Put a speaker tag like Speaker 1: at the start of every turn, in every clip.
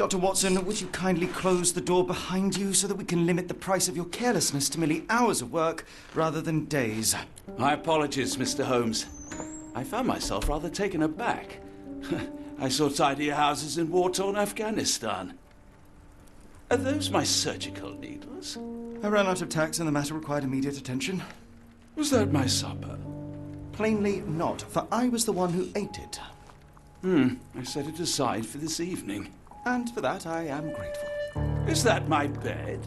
Speaker 1: Dr. Watson, would you kindly close the door behind you so that we can limit the price of your carelessness to merely hours of work rather than days?
Speaker 2: My apologies, Mr. Holmes. I found myself rather taken aback. I saw tidier houses in war-torn Afghanistan. Are those my surgical needles?
Speaker 1: I ran out of tacks and the matter required immediate attention.
Speaker 2: Was that my supper?
Speaker 1: Plainly not, for I was the one who ate it.
Speaker 2: I set it aside for this evening.
Speaker 1: And for that I am grateful.
Speaker 2: Is that my bed?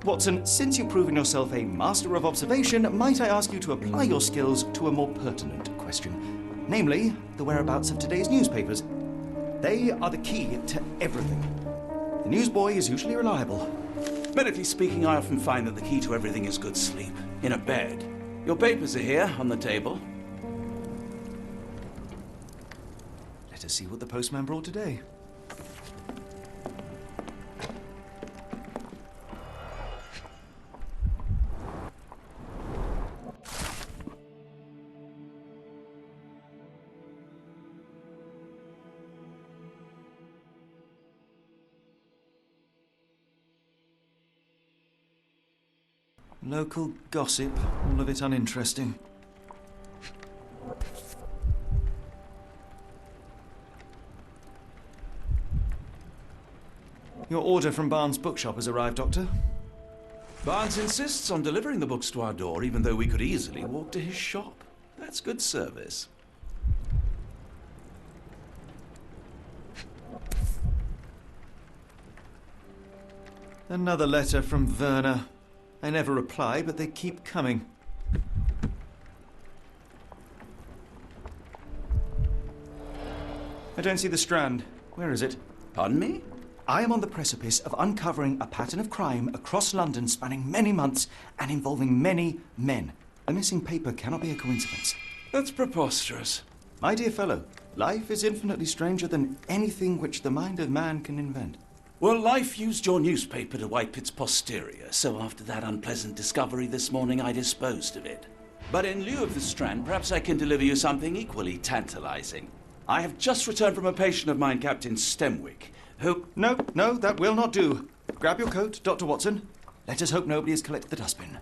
Speaker 1: Watson, since you've proven yourself a master of observation, might I ask you to apply your skills to a more pertinent question? Namely, the whereabouts of today's newspapers. They are the key to everything. The newsboy is usually reliable.
Speaker 2: Medically speaking, I often find that the key to everything is good sleep. In a bed. Your papers are here, on the table.
Speaker 1: Let us see what the postman brought today. Local gossip, all of it uninteresting. Your order from Barnes' bookshop has arrived, Doctor.
Speaker 2: Barnes insists on delivering the books to our door, even though we could easily walk to his shop. That's good service.
Speaker 1: Another letter from Werner. I never reply, but they keep coming. I don't see the Strand. Where is it?
Speaker 2: Pardon me?
Speaker 1: I am on the precipice of uncovering a pattern of crime across London spanning many months and involving many men. A missing paper cannot be a coincidence.
Speaker 2: That's preposterous.
Speaker 1: My dear fellow, life is infinitely stranger than anything which the mind of man can invent.
Speaker 2: Well, life used your newspaper to wipe its posterior, so after that unpleasant discovery this morning, I disposed of it. But in lieu of the Strand, perhaps I can deliver you something equally tantalizing. I have just returned from a patient of mine, Captain Stemwick, who...
Speaker 1: No, that will not do. Grab your coat, Dr. Watson. Let us hope nobody has collected the dustbin.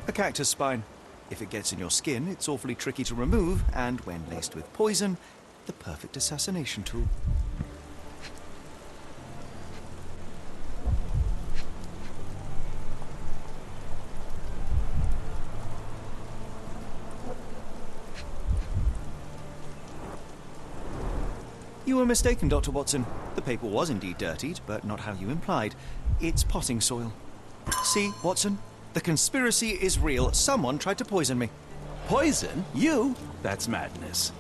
Speaker 1: A cactus spine. If it gets in your skin, it's awfully tricky to remove, and when laced with poison, the perfect assassination tool. You were mistaken, Dr. Watson. The paper was indeed dirtied, but not how you implied. It's potting soil. See, Watson? The conspiracy is real. Someone tried to poison me.
Speaker 2: Poison? You? That's madness.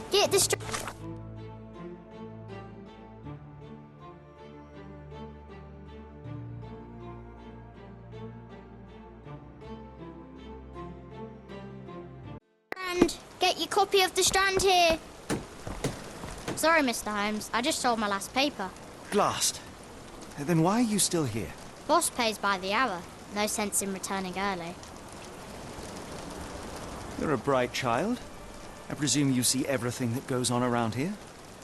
Speaker 3: Get this. And get your copy of the Strand here. Sorry, Mr. Holmes. I just sold my last paper.
Speaker 1: Blast. Then why are you still here?
Speaker 3: Boss pays by the hour. No sense in returning early.
Speaker 1: You're a bright child. I presume you see everything that goes on around here?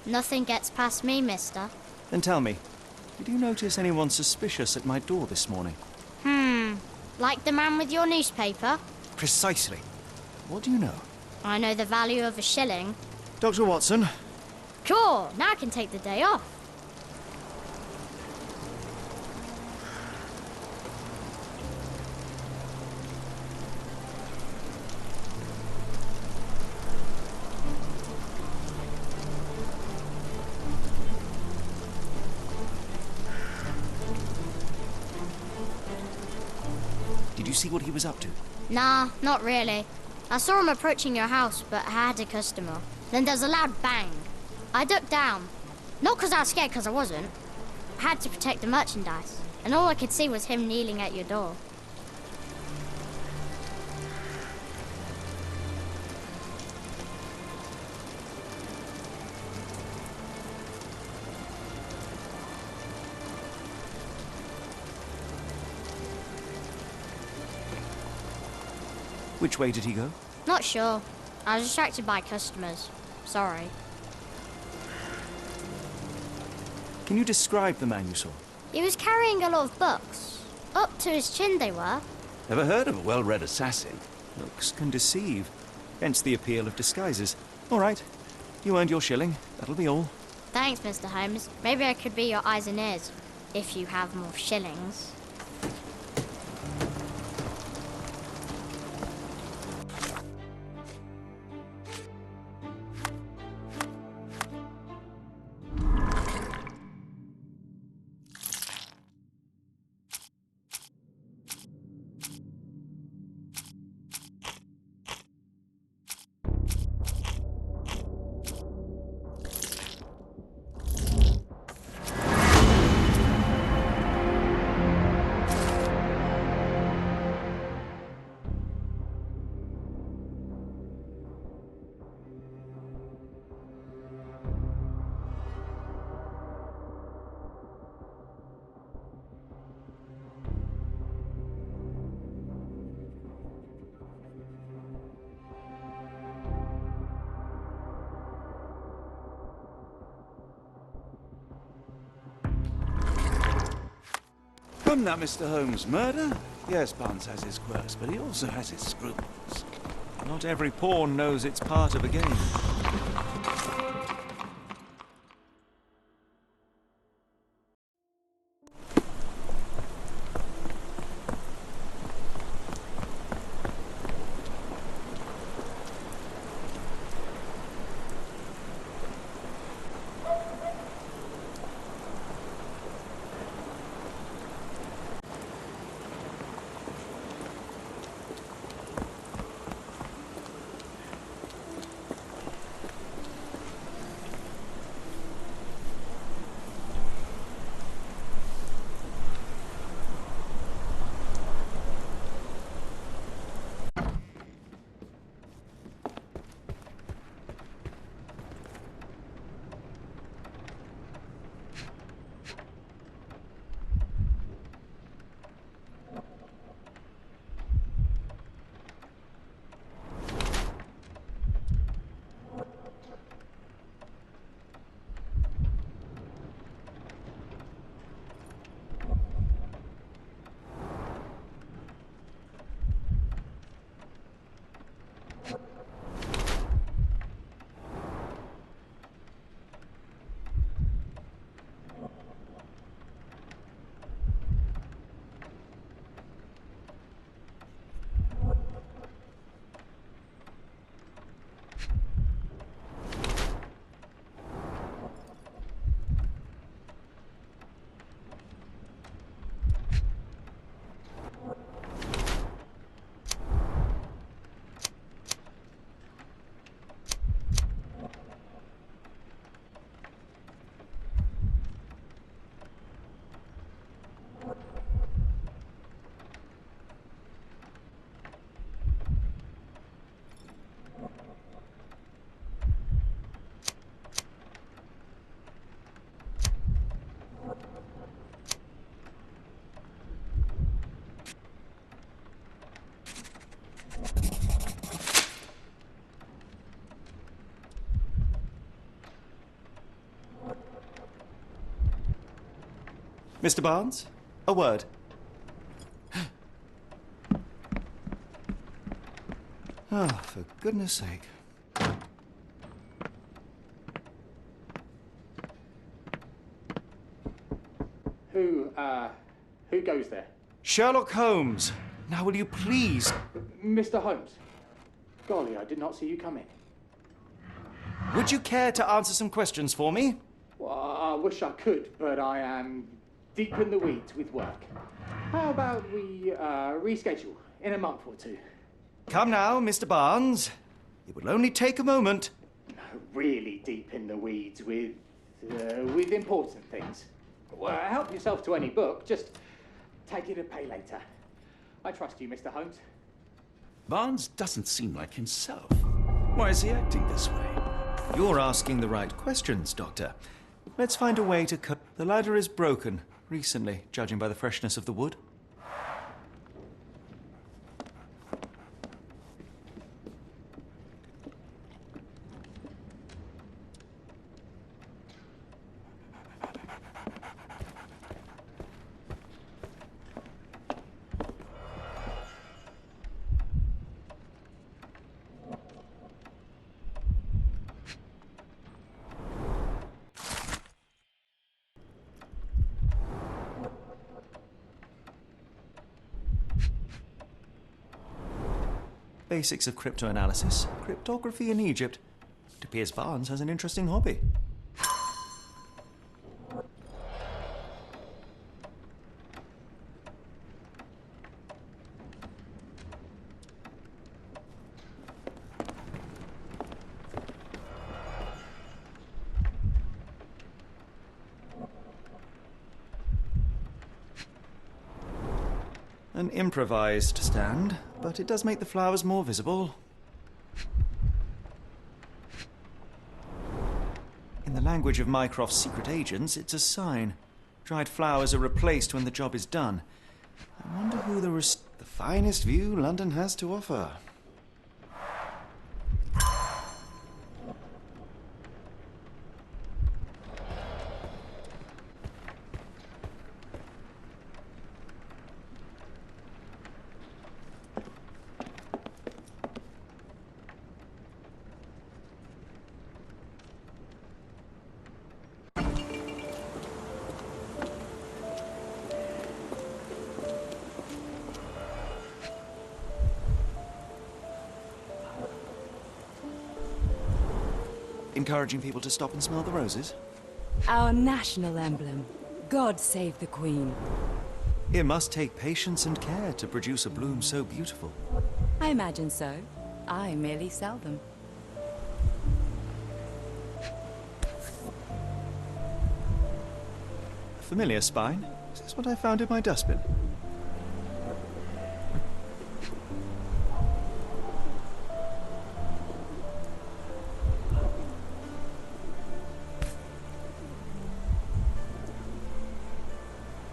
Speaker 3: Nothing gets past me, mister.
Speaker 1: Then tell me, did you notice anyone suspicious at my door this morning?
Speaker 3: Like the man with your newspaper?
Speaker 1: Precisely. What do you know?
Speaker 3: I know the value of a shilling.
Speaker 1: Dr. Watson.
Speaker 3: Cool, now I can take the day off.
Speaker 1: Did you see what he was up to?
Speaker 3: Nah, not really. I saw him approaching your house, but I had a customer. Then there's a loud bang. I ducked down. Not because I was scared, because I wasn't. I had to protect the merchandise. And all I could see was him kneeling at your door.
Speaker 1: Which way did he go?
Speaker 3: Not sure. I was distracted by customers. Sorry.
Speaker 1: Can you describe the man you saw?
Speaker 3: He was carrying a lot of books. Up to his chin they were.
Speaker 2: Ever heard of a well-read assassin?
Speaker 1: Looks can deceive. Hence the appeal of disguises. All right. You earned your shilling. That'll be all.
Speaker 3: Thanks, Mr. Holmes. Maybe I could be your eyes and ears. If you have more shillings.
Speaker 2: Come now, Mr. Holmes. Murder? Yes, Barnes has his quirks, but he also has his scruples.
Speaker 1: Not every pawn knows it's part of a game. Mr. Barnes, a word. Oh, for goodness sake.
Speaker 4: Who goes there?
Speaker 1: Sherlock Holmes. Now will you please...
Speaker 4: Mr. Holmes. Golly, I did not see you come in.
Speaker 1: Would you care to answer some questions for me?
Speaker 4: Well, I wish I could, but I am deep in the weeds with work. How about we reschedule in a month or two?
Speaker 1: Come now, Mr. Barnes. It will only take a moment.
Speaker 4: Really deep in the weeds with important things. Well, help yourself to any book. Just take it and pay later. I trust you, Mr. Holmes.
Speaker 2: Barnes doesn't seem like himself. Why is he acting this way?
Speaker 1: You're asking the right questions, Doctor. Let's find a way to cut. The ladder is broken recently, judging by the freshness of the wood. Basics of cryptoanalysis, cryptography in Egypt. It appears Barnes has an interesting hobby. An improvised stand, but it does make the flowers more visible. In the language of Mycroft's secret agents, it's a sign. Dried flowers are replaced when the job is done. I wonder who the finest view London has to offer. Encouraging people to stop and smell the roses?
Speaker 5: Our national emblem. God save the Queen.
Speaker 1: It must take patience and care to produce a bloom so beautiful.
Speaker 5: I imagine so. I merely sell them.
Speaker 1: A familiar spine? Is this what I found in my dustbin?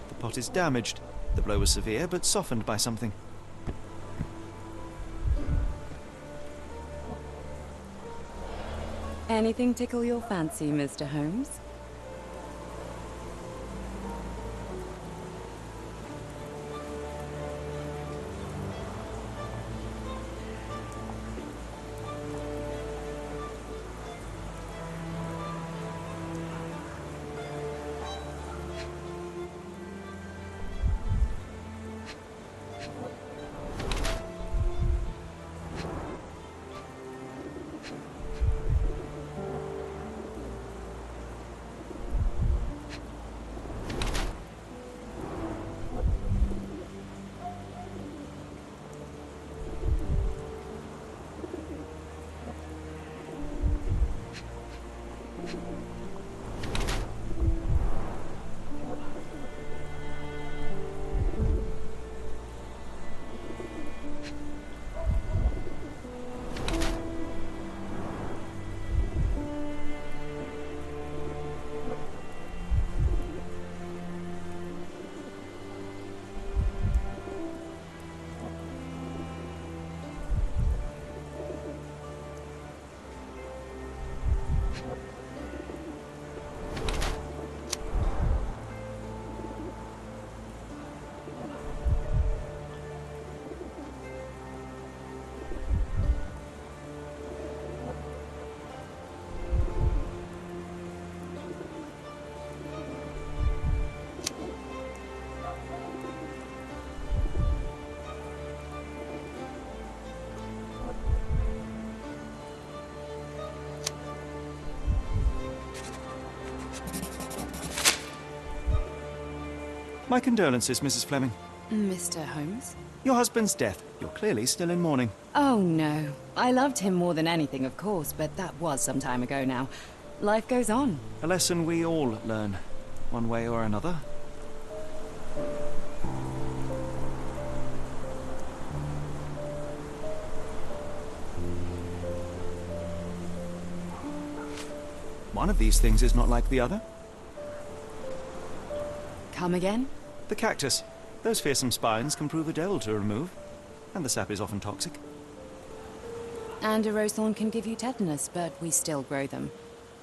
Speaker 1: The pot is damaged. The blow was severe, but softened by something.
Speaker 5: Anything tickle your fancy, Mr. Holmes?
Speaker 1: My condolences, Mrs. Fleming.
Speaker 5: Mr. Holmes?
Speaker 1: Your husband's death. You're clearly still in mourning.
Speaker 5: Oh, no. I loved him more than anything, of course, but that was some time ago now. Life goes on.
Speaker 1: A lesson we all learn, one way or another. One of these things is not like the other.
Speaker 5: Come again?
Speaker 1: The cactus. Those fearsome spines can prove a devil to remove, and the sap is often toxic.
Speaker 5: And a rose thorn can give you tetanus, but we still grow them.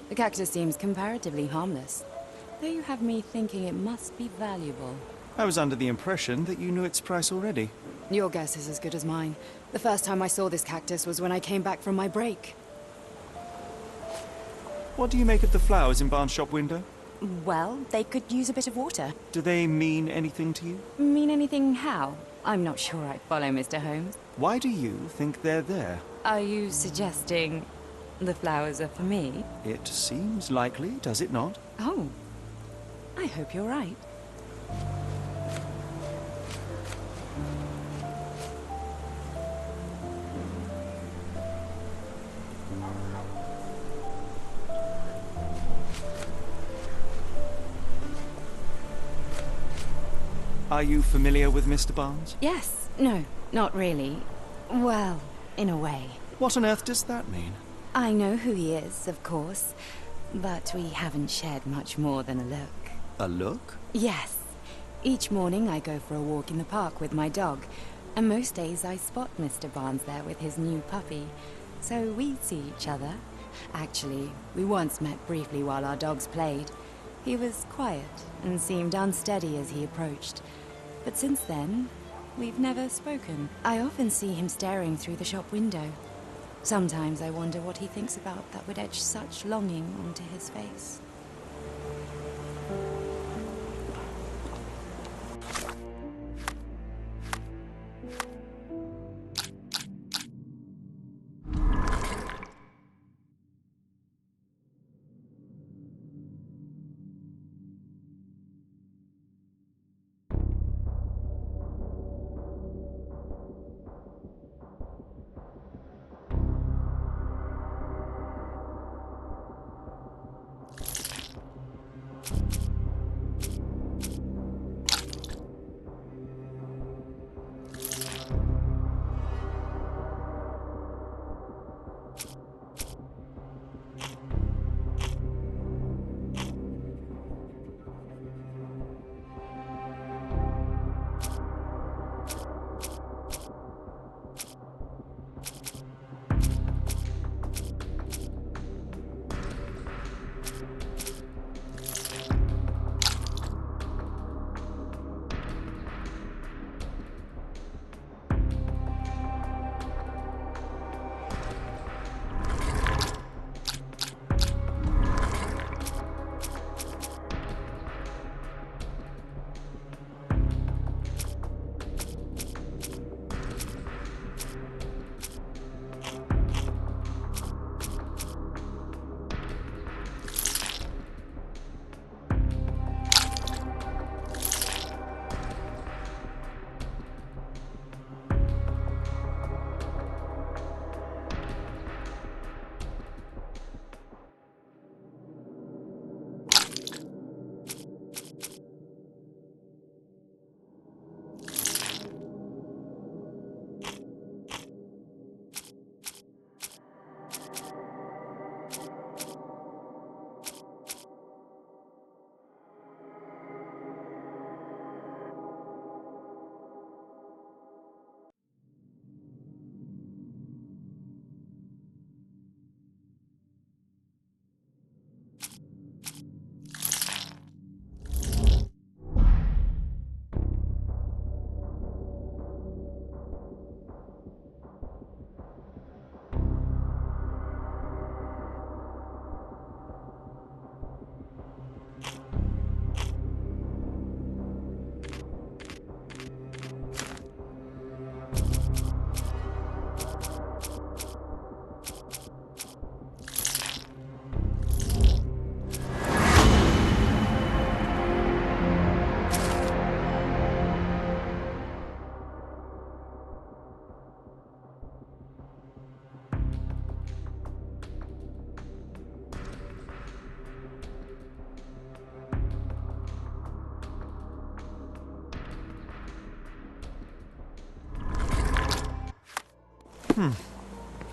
Speaker 5: The cactus seems comparatively harmless, though you have me thinking it must be valuable.
Speaker 1: I was under the impression that you knew its price already.
Speaker 5: Your guess is as good as mine. The first time I saw this cactus was when I came back from my break.
Speaker 1: What do you make of the flowers in Barnes' shop window?
Speaker 5: Well, they could use a bit of water.
Speaker 1: Do they mean anything to you?
Speaker 5: Mean anything how? I'm not sure I follow, Mr. Holmes.
Speaker 1: Why do you think they're there?
Speaker 5: Are you suggesting the flowers are for me?
Speaker 1: It seems likely, does it not?
Speaker 5: Oh, I hope you're right.
Speaker 1: Are you familiar with Mr. Barnes?
Speaker 5: Yes. No, not really. Well, in a way.
Speaker 1: What on earth does that mean?
Speaker 5: I know who he is, of course, but we haven't shared much more than a look.
Speaker 1: A look?
Speaker 5: Yes. Each morning I go for a walk in the park with my dog, and most days I spot Mr. Barnes there with his new puppy, so we see each other. Actually, we once met briefly while our dogs played. He was quiet and seemed unsteady as he approached, but since then, we've never spoken. I often see him staring through the shop window. Sometimes I wonder what he thinks about that would etch such longing onto his face.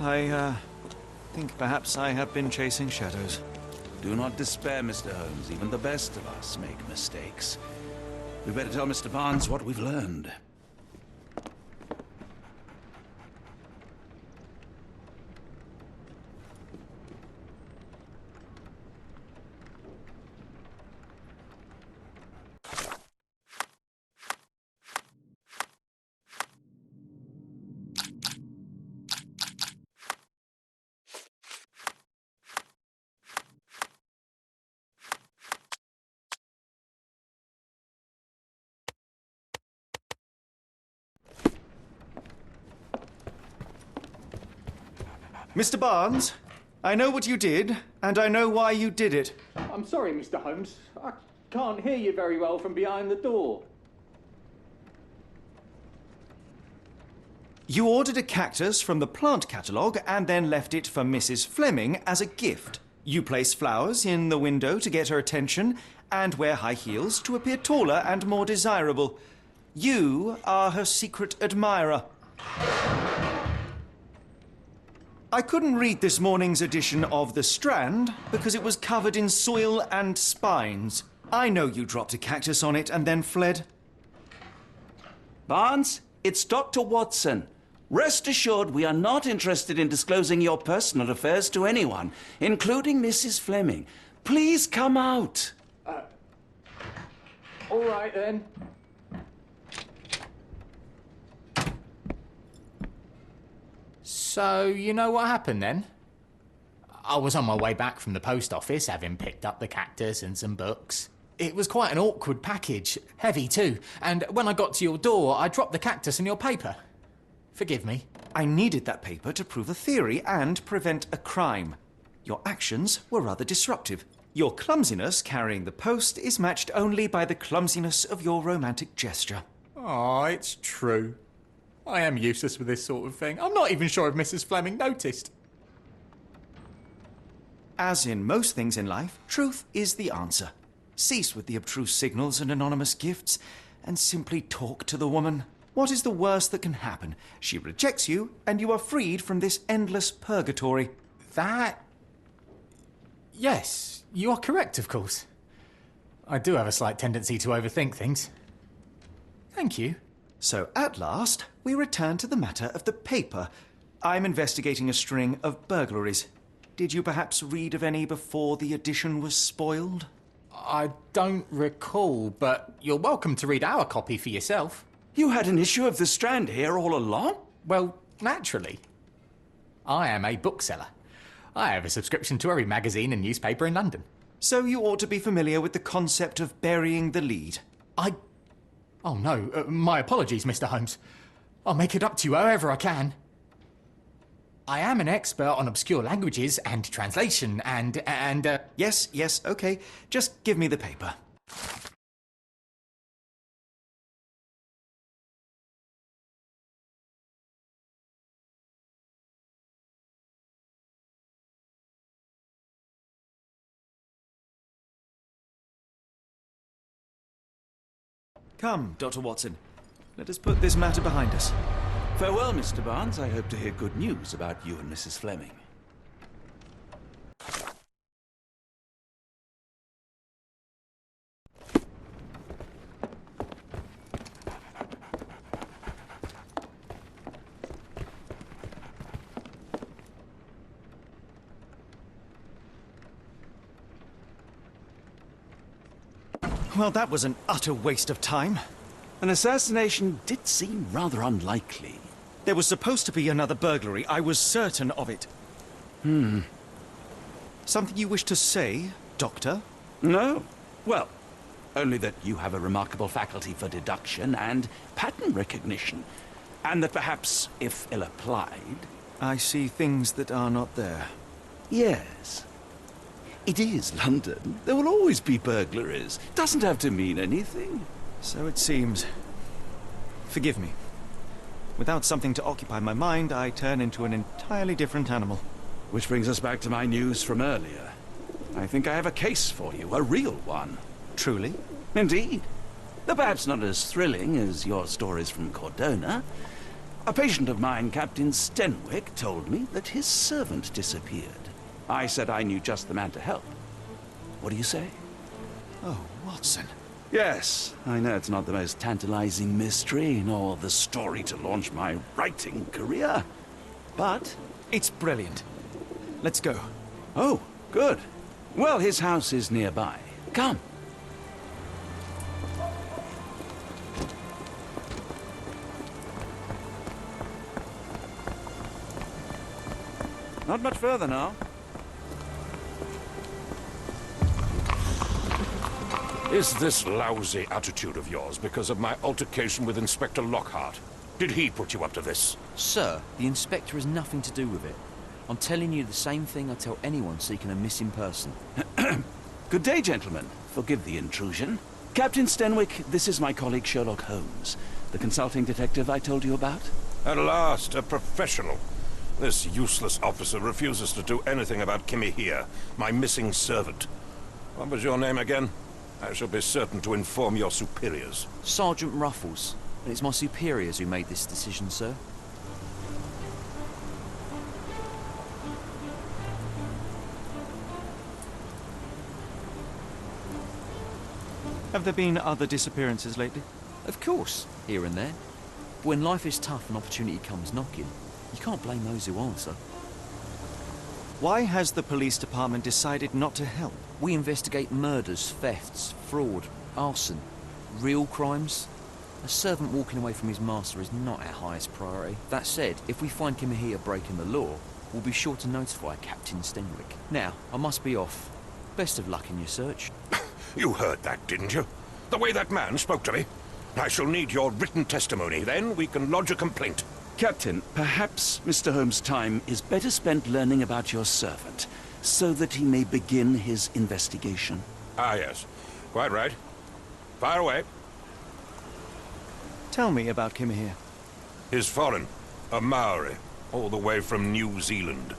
Speaker 1: I think perhaps I have been chasing shadows.
Speaker 2: Do not despair, Mr. Holmes. Even the best of us make mistakes. We better tell Mr. Barnes what we've learned.
Speaker 1: Mr. Barnes, I know what you did, and I know why you did it.
Speaker 4: I'm sorry, Mr. Holmes. I can't hear you very well from behind the door.
Speaker 1: You ordered a cactus from the plant catalogue and then left it for Mrs. Fleming as a gift. You placed flowers in the window to get her attention and wear high heels to appear taller and more desirable. You are her secret admirer. I couldn't read this morning's edition of The Strand because it was covered in soil and spines. I know you dropped a cactus on it and then fled.
Speaker 2: Barnes, it's Dr. Watson. Rest assured we are not interested in disclosing your personal affairs to anyone, including Mrs. Fleming. Please come out.
Speaker 4: All right, then.
Speaker 6: So, you know what happened then? I was on my way back from the post office, having picked up the cactus and some books. It was quite an awkward package, heavy too, and when I got to your door, I dropped the cactus and your paper. Forgive me.
Speaker 1: I needed that paper to prove a theory and prevent a crime. Your actions were rather disruptive. Your clumsiness carrying the post is matched only by the clumsiness of your romantic gesture.
Speaker 6: Oh, it's true. I am useless with this sort of thing. I'm not even sure if Mrs. Fleming noticed.
Speaker 1: As in most things in life, truth is the answer. Cease with the abstruse signals and anonymous gifts, and simply talk to the woman. What is the worst that can happen? She rejects you, and you are freed from this endless purgatory.
Speaker 6: That... Yes, you are correct, of course. I do have a slight tendency to overthink things. Thank you.
Speaker 1: So at last, we return to the matter of the paper. I'm investigating a string of burglaries. Did you perhaps read of any before the edition was spoiled?
Speaker 6: I don't recall, but you're welcome to read our copy for yourself.
Speaker 2: You had an issue of The Strand here all along?
Speaker 6: Well, naturally. I am a bookseller. I have a subscription to every magazine and newspaper in London.
Speaker 1: So you ought to be familiar with the concept of burying the lead.
Speaker 6: Oh no, my apologies, Mr. Holmes. I'll make it up to you however I can. I am an expert on obscure languages and translation and
Speaker 1: Yes, okay. Just give me the paper. Come, Dr. Watson. Let us put this matter behind us.
Speaker 2: Farewell, Mr. Barnes. I hope to hear good news about you and Mrs. Fleming.
Speaker 1: Well, that was an utter waste of time.
Speaker 2: An assassination did seem rather unlikely.
Speaker 1: There was supposed to be another burglary. I was certain of it. Something you wish to say, Doctor?
Speaker 2: No. Well, only that you have a remarkable faculty for deduction and pattern recognition. And that perhaps, if ill-applied...
Speaker 1: I see things that are not there.
Speaker 2: Yes. It is London. There will always be burglaries. Doesn't have to mean anything.
Speaker 1: So it seems. Forgive me. Without something to occupy my mind, I turn into an entirely different animal.
Speaker 2: Which brings us back to my news from earlier. I think I have a case for you, a real one.
Speaker 1: Truly?
Speaker 2: Indeed. Though perhaps not as thrilling as your stories from Cordona. A patient of mine, Captain Stenwick, told me that his servant disappeared. I said I knew just the man to help. What do you say?
Speaker 1: Oh, Watson.
Speaker 2: Yes, I know it's not the most tantalizing mystery, nor the story to launch my writing career. But...
Speaker 1: It's brilliant. Let's go.
Speaker 2: Oh, good. Well, his house is nearby. Come. Not much further now.
Speaker 7: Is this lousy attitude of yours because of my altercation with Inspector Lockhart? Did he put you up to this?
Speaker 8: Sir, the inspector has nothing to do with it. I'm telling you the same thing I tell anyone seeking a missing person.
Speaker 2: Good day, gentlemen. Forgive the intrusion. Captain Stenwick, this is my colleague Sherlock Holmes, the consulting detective I told you about.
Speaker 7: At last, a professional. This useless officer refuses to do anything about Kimmy here, my missing servant. What was your name again? I shall be certain to inform your superiors.
Speaker 8: Sergeant Ruffles, and it's my superiors who made this decision, sir.
Speaker 1: Have there been other disappearances lately?
Speaker 8: Of course, here and there. But when life is tough and opportunity comes knocking, you can't blame those who answer.
Speaker 1: Why has the police department decided not to help?
Speaker 8: We investigate murders, thefts, fraud, arson, real crimes. A servant walking away from his master is not our highest priority. That said, if we find Kimahia breaking the law, we'll be sure to notify Captain Stenwick. Now, I must be off. Best of luck in your search.
Speaker 7: You heard that, didn't you? The way that man spoke to me. I shall need your written testimony, then we can lodge a complaint.
Speaker 2: Captain, perhaps Mr. Holmes' time is better spent learning about your servant, so that he may begin his investigation.
Speaker 7: Ah, yes. Quite right. Fire away.
Speaker 1: Tell me about Kimahia.
Speaker 7: He's foreign. A Maori. All the way from New Zealand.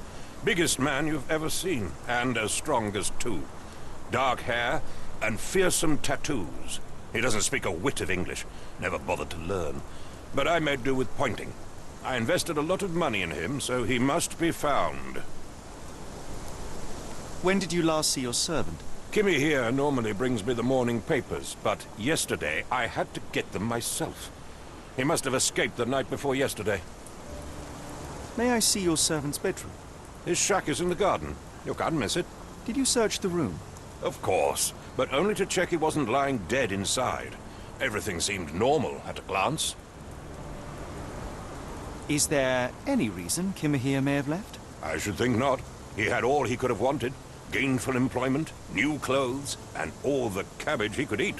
Speaker 7: Biggest man you've ever seen, and as strong as two. Dark hair and fearsome tattoos. He doesn't speak a whit of English. Never bothered to learn. But I made do with pointing. I invested a lot of money in him, so he must be found.
Speaker 1: When did you last see your servant?
Speaker 7: Kimmy here normally brings me the morning papers, but yesterday I had to get them myself. He must have escaped the night before yesterday.
Speaker 1: May I see your servant's bedroom?
Speaker 7: His shack is in the garden. You can't miss it.
Speaker 1: Did you search the room?
Speaker 7: Of course, but only to check he wasn't lying dead inside. Everything seemed normal at a glance.
Speaker 1: Is there any reason Kimahia may have left?
Speaker 7: I should think not. He had all he could have wanted. Gainful employment, new clothes, and all the cabbage he could eat.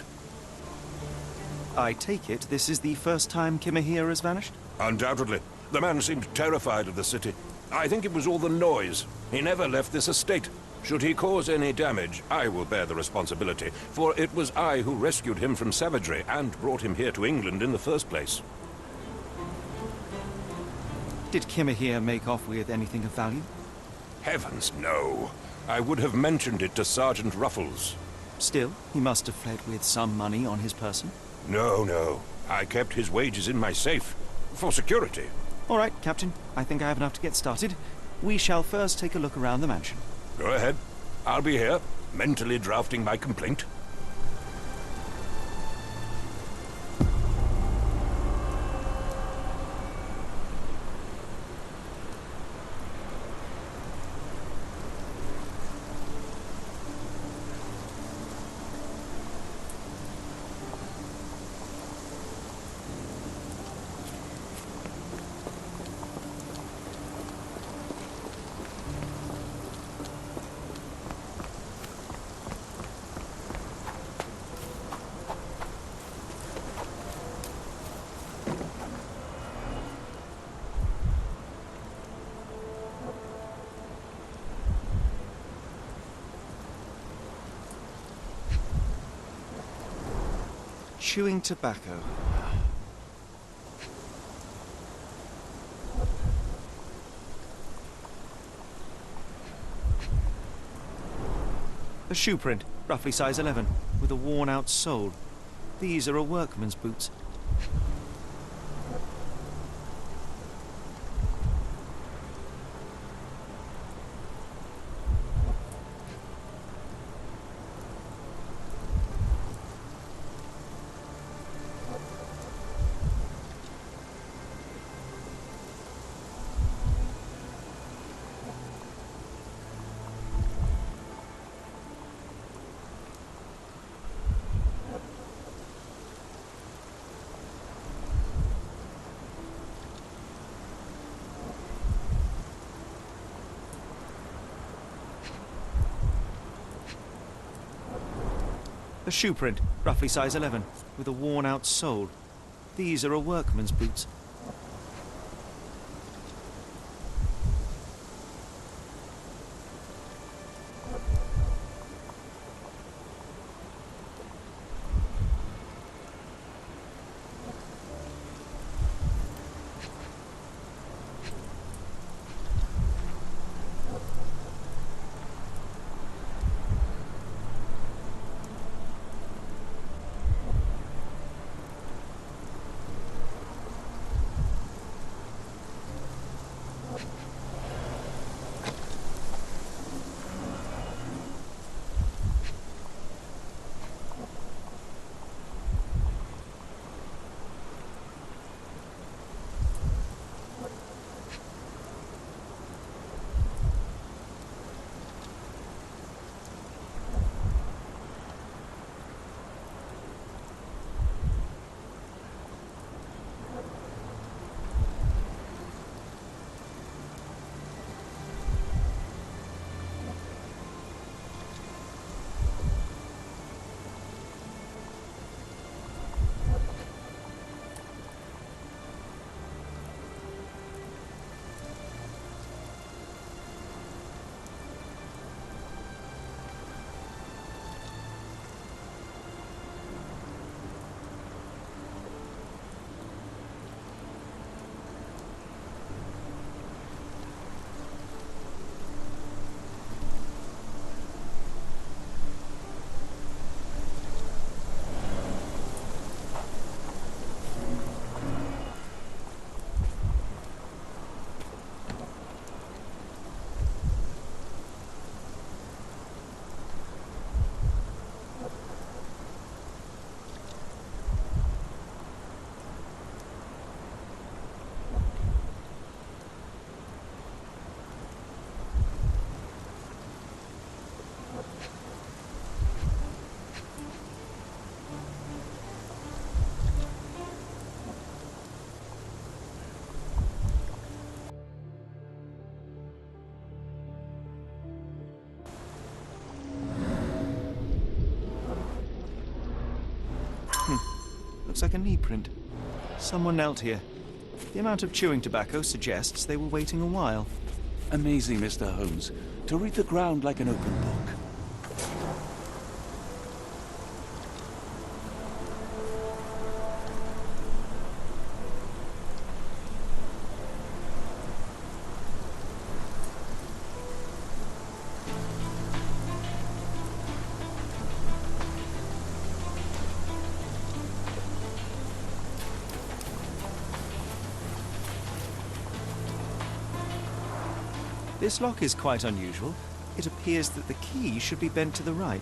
Speaker 1: I take it this is the first time Kimahia has vanished?
Speaker 7: Undoubtedly. The man seemed terrified of the city. I think it was all the noise. He never left this estate. Should he cause any damage, I will bear the responsibility, for it was I who rescued him from savagery and brought him here to England in the first place.
Speaker 1: Did Kimahia make off with anything of value?
Speaker 7: Heavens, no. I would have mentioned it to Sergeant Ruffles.
Speaker 1: Still, he must have fled with some money on his person.
Speaker 7: No. I kept his wages in my safe. For security.
Speaker 1: All right, Captain. I think I have enough to get started. We shall first take a look around the mansion.
Speaker 7: Go ahead. I'll be here, mentally drafting my complaint.
Speaker 1: Chewing tobacco. A shoe print, roughly size 11, with a worn-out sole. These are a workman's boots. A shoe print, roughly size 11, with a worn-out sole. These are a workman's boots. Looks like a knee print. Someone knelt here. The amount of chewing tobacco suggests they were waiting a while.
Speaker 2: Amazing, Mr. Holmes. To read the ground like an open book.
Speaker 1: This lock is quite unusual. It appears that the key should be bent to the right.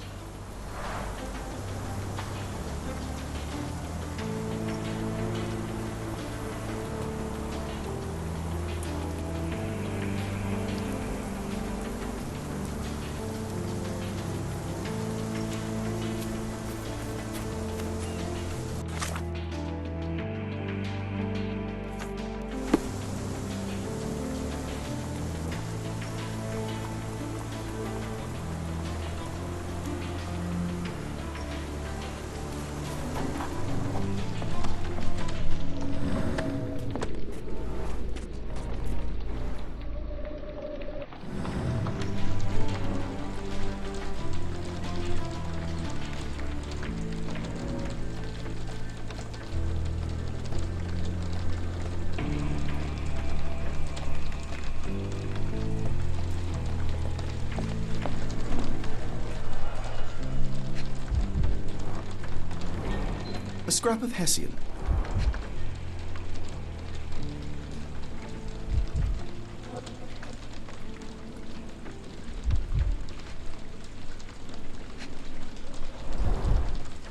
Speaker 1: A scrap of Hessian.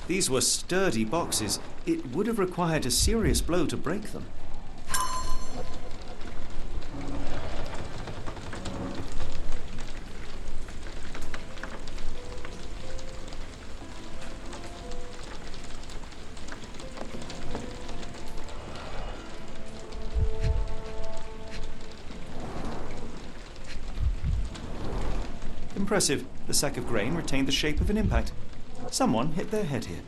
Speaker 1: These were sturdy boxes. It would have required a serious blow to break them. Impressive. The sack of grain retained the shape of an impact. Someone hit their head here.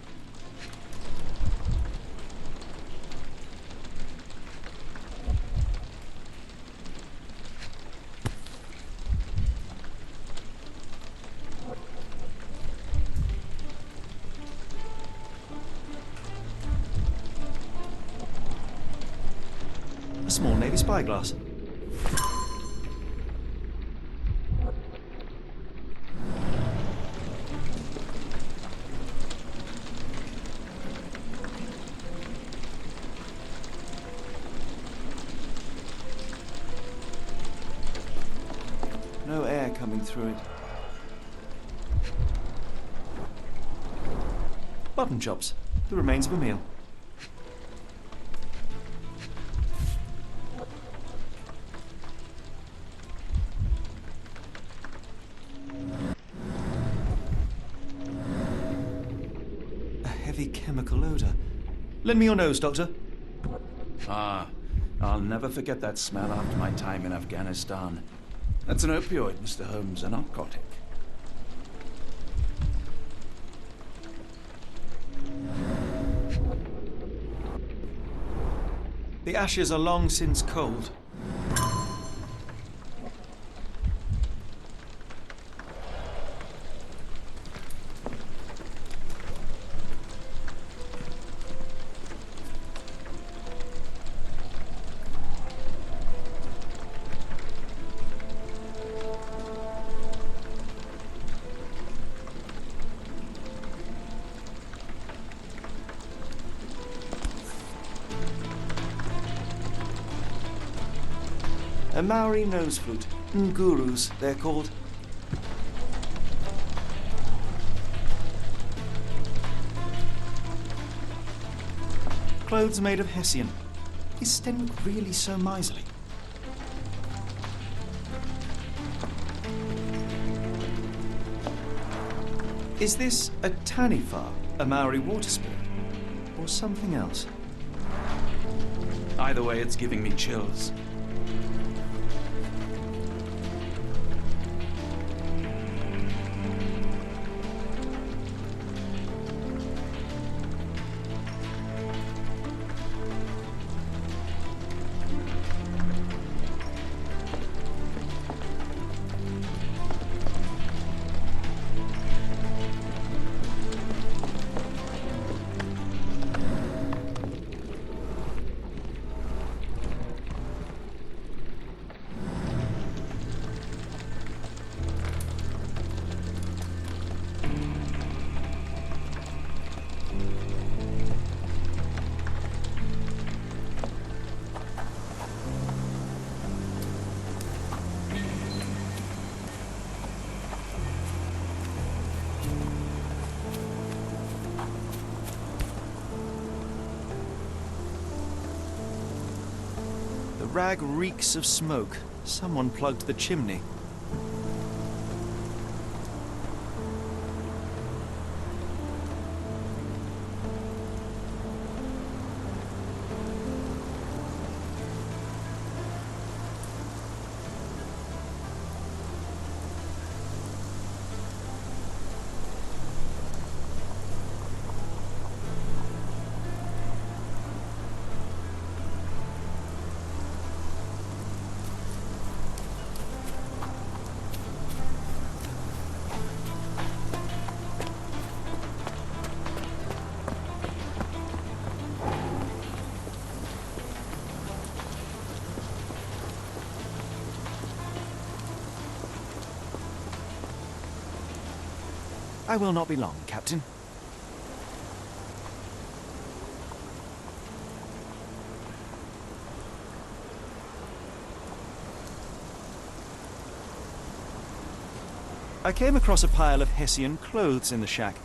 Speaker 1: A small Navy spyglass. No air coming through it. Button chops. The remains of a meal. A heavy chemical odor. Lend me your nose, Doctor.
Speaker 2: Ah, I'll never forget that smell after my time in Afghanistan. That's an opioid, Mr. Holmes, a narcotic.
Speaker 1: The ashes are long since cold. A Maori nose flute. Ngurus, they're called. Clothes made of hessian. Is Stenwick really so miserly? Is this a taniwha, a Maori water spirit, or something else?
Speaker 2: Either way, it's giving me chills.
Speaker 1: The rag reeks of smoke. Someone plugged the chimney. I will not be long, Captain. I came across a pile of Hessian clothes in the shack.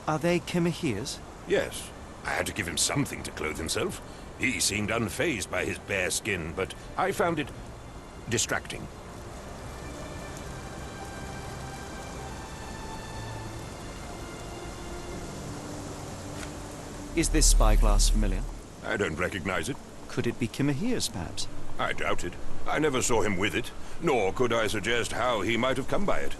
Speaker 1: Are they Kimahia's?
Speaker 7: Yes. I had to give him something to clothe himself. He seemed unfazed by his bare skin, but I found it distracting.
Speaker 1: Is this spyglass familiar?
Speaker 7: I don't recognize it.
Speaker 1: Could it be Kimahia's, perhaps?
Speaker 7: I doubt it. I never saw him with it, nor could I suggest how he might have come by it.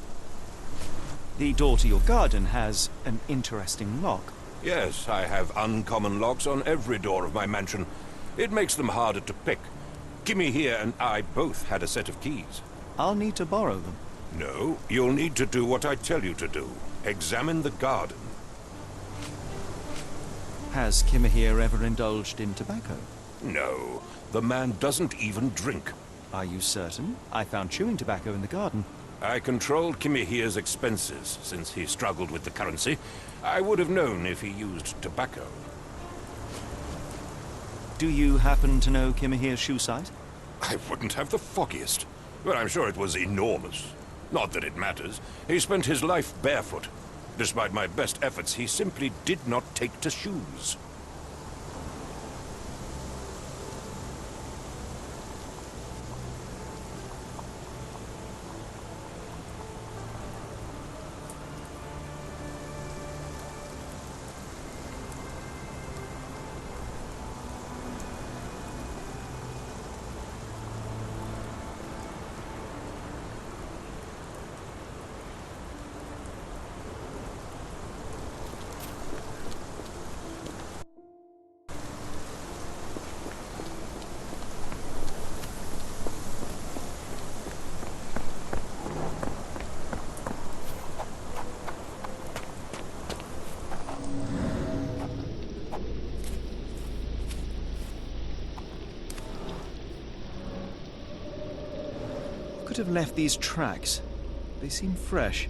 Speaker 9: The door to your garden has an interesting lock.
Speaker 7: Yes, I have uncommon locks on every door of my mansion. It makes them harder to pick. Kimmy here and I both had a set of keys.
Speaker 9: I'll need to borrow them.
Speaker 7: No, you'll need to do what I tell you to do. Examine the garden.
Speaker 9: Has Kimahir ever indulged in tobacco?
Speaker 7: No, the man doesn't even drink.
Speaker 9: Are you certain? I found chewing tobacco in the garden.
Speaker 7: I controlled Kimihir's expenses since he struggled with the currency. I would have known if he used tobacco.
Speaker 9: Do you happen to know Kimahir's shoe size?
Speaker 7: I wouldn't have the foggiest. But I'm sure it was enormous. Not that it matters. He spent his life barefoot. Despite my best efforts, he simply did not take to shoes.
Speaker 9: Could have left these tracks. They seem fresh.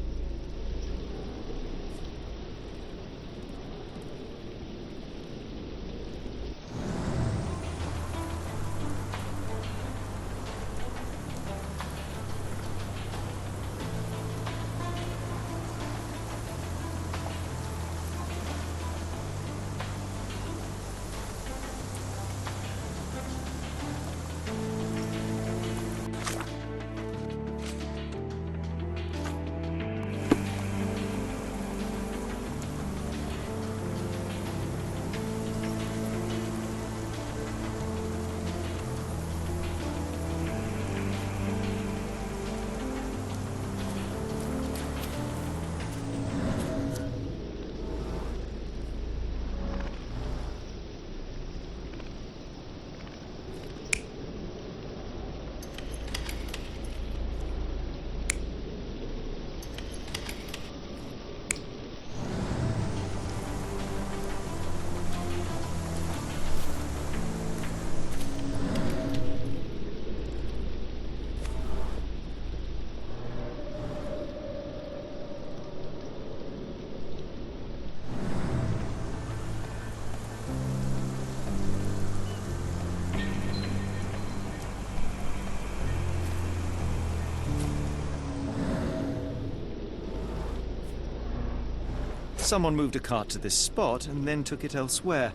Speaker 9: Someone moved a cart to this spot and then took it elsewhere.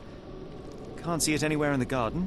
Speaker 9: Can't see it anywhere in the garden.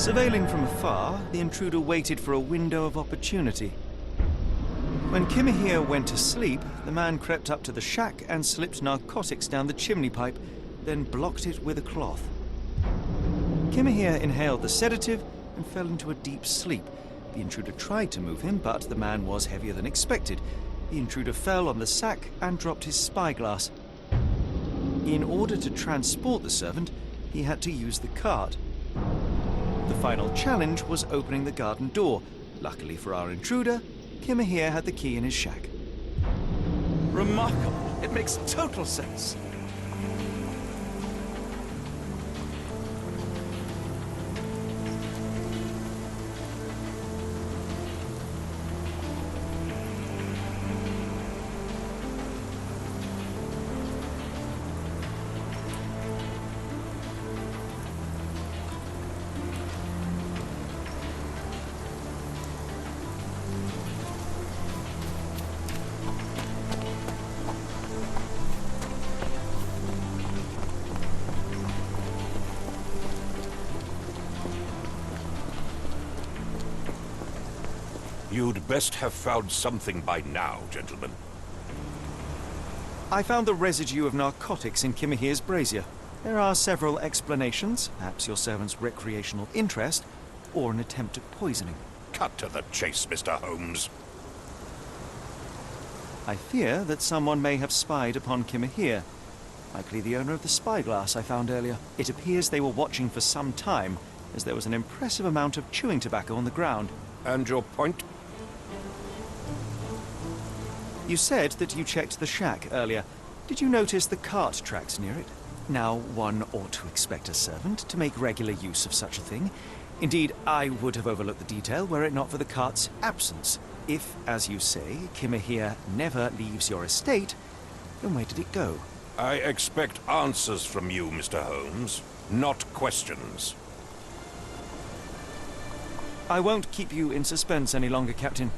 Speaker 9: Surveilling from afar, the intruder waited for a window of opportunity. When Kimahir went to sleep, the man crept up to the shack and slipped narcotics down the chimney pipe, then blocked it with a cloth. Kimahir inhaled the sedative and fell into a deep sleep. The intruder tried to move him, but the man was heavier than expected. The intruder fell on the sack and dropped his spyglass. In order to transport the servant, he had to use the cart. The final challenge was opening the garden door. Luckily for our intruder, Kimahir had the key in his shack.
Speaker 2: Remarkable. It makes total sense.
Speaker 7: You'd best have found something by now, gentlemen.
Speaker 9: I found the residue of narcotics in Kimahir's brazier. There are several explanations, perhaps your servant's recreational interest, or an attempt at poisoning.
Speaker 7: Cut to the chase, Mr. Holmes.
Speaker 9: I fear that someone may have spied upon Kimahir. Likely the owner of the spyglass I found earlier. It appears they were watching for some time, as there was an impressive amount of chewing tobacco on the ground.
Speaker 7: And your point?
Speaker 9: You said that you checked the shack earlier. Did you notice the cart tracks near it? Now, one ought to expect a servant to make regular use of such a thing. Indeed, I would have overlooked the detail were it not for the cart's absence. If, as you say, Kimahir never leaves your estate, then where did it go?
Speaker 7: I expect answers from you, Mr. Holmes, not questions.
Speaker 9: I won't keep you in suspense any longer, Captain.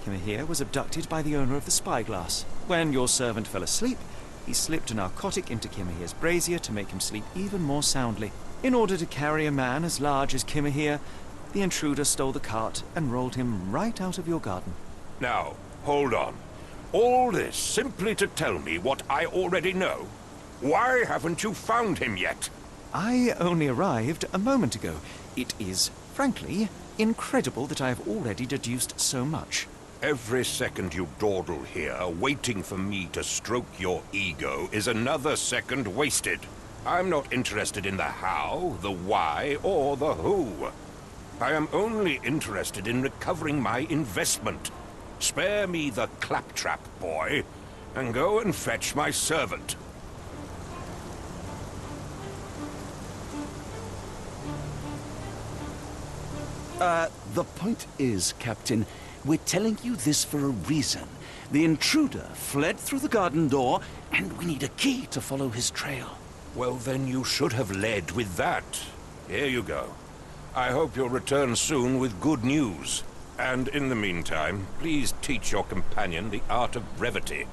Speaker 9: Kimahir was abducted by the owner of the spyglass. When your servant fell asleep, he slipped a narcotic into Kimahir's brazier to make him sleep even more soundly. In order to carry a man as large as Kimahir, the intruder stole the cart and rolled him right out of your garden.
Speaker 7: Now, hold on. All this simply to tell me what I already know? Why haven't you found him yet?
Speaker 9: I only arrived a moment ago. It is, frankly, incredible that I have already deduced so much.
Speaker 7: Every second you dawdle here, waiting for me to stroke your ego, is another second wasted. I'm not interested in the how, the why, or the who. I am only interested in recovering my investment. Spare me the claptrap, boy, and go and fetch my servant.
Speaker 2: The point is, Captain, we're telling you this for a reason. The intruder fled through the garden door, and we need a key to follow his trail.
Speaker 7: Well, then you should have led with that. Here you go. I hope you'll return soon with good news. And in the meantime, please teach your companion the art of brevity.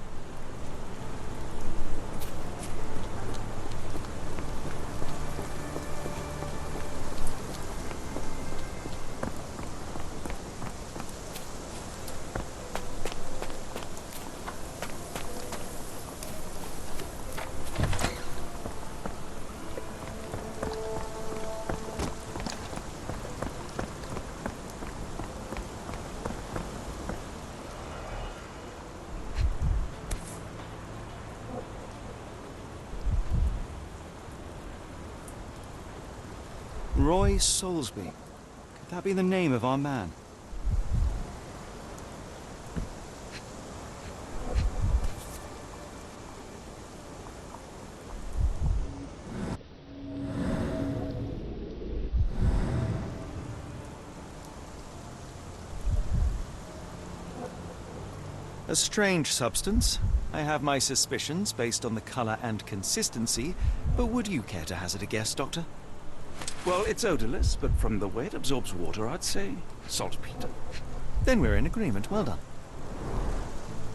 Speaker 9: Roy Soulsby. Could that be the name of our man? A strange substance. I have my suspicions based on the color and consistency, but would you care to hazard a guess, Doctor?
Speaker 2: Well, it's odorless, but from the way it absorbs water, I'd say saltpeter.
Speaker 9: Then we're in agreement. Well done.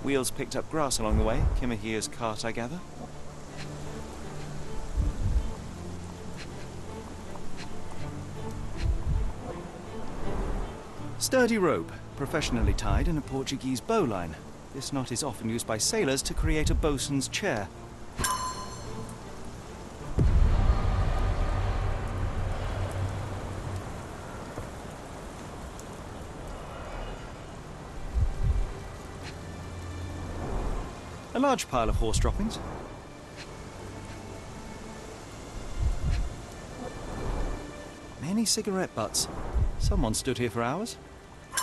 Speaker 9: Wheels picked up grass along the way. Kimahir's cart, I gather. Sturdy rope, professionally tied in a Portuguese bowline. This knot is often used by sailors to create a bosun's chair. A large pile of horse droppings. Many cigarette butts. Someone stood here for hours.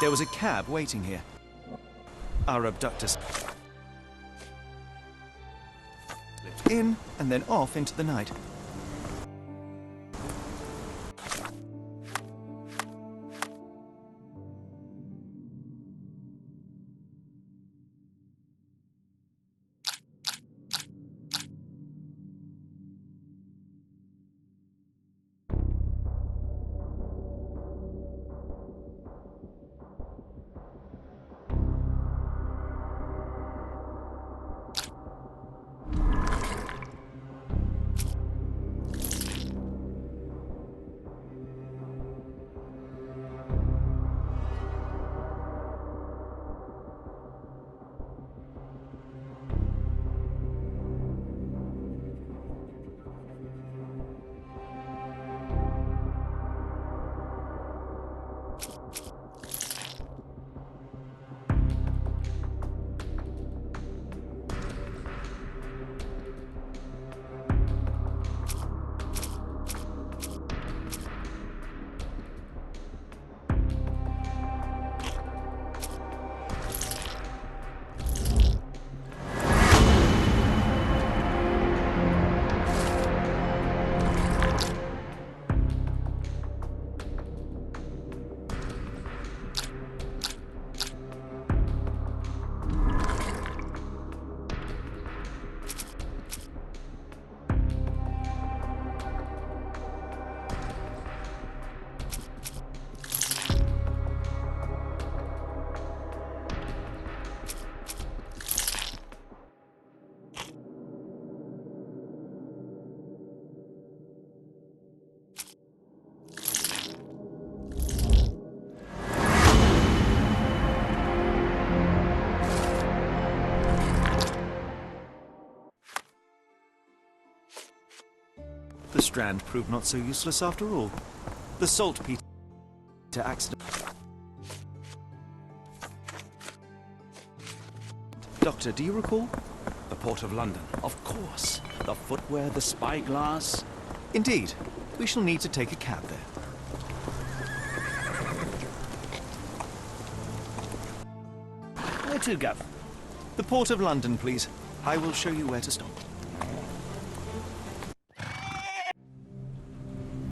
Speaker 9: There was a cab waiting here. Our abductors slipped in and then off into the night. The Strand proved not so useless after all. The saltpeter accident. Doctor, do you recall?
Speaker 2: The Port of London, of course. The footwear, the spyglass.
Speaker 9: Indeed. We shall need to take a cab there.
Speaker 2: Where to, Gov?
Speaker 9: The Port of London, please. I will show you where to stop.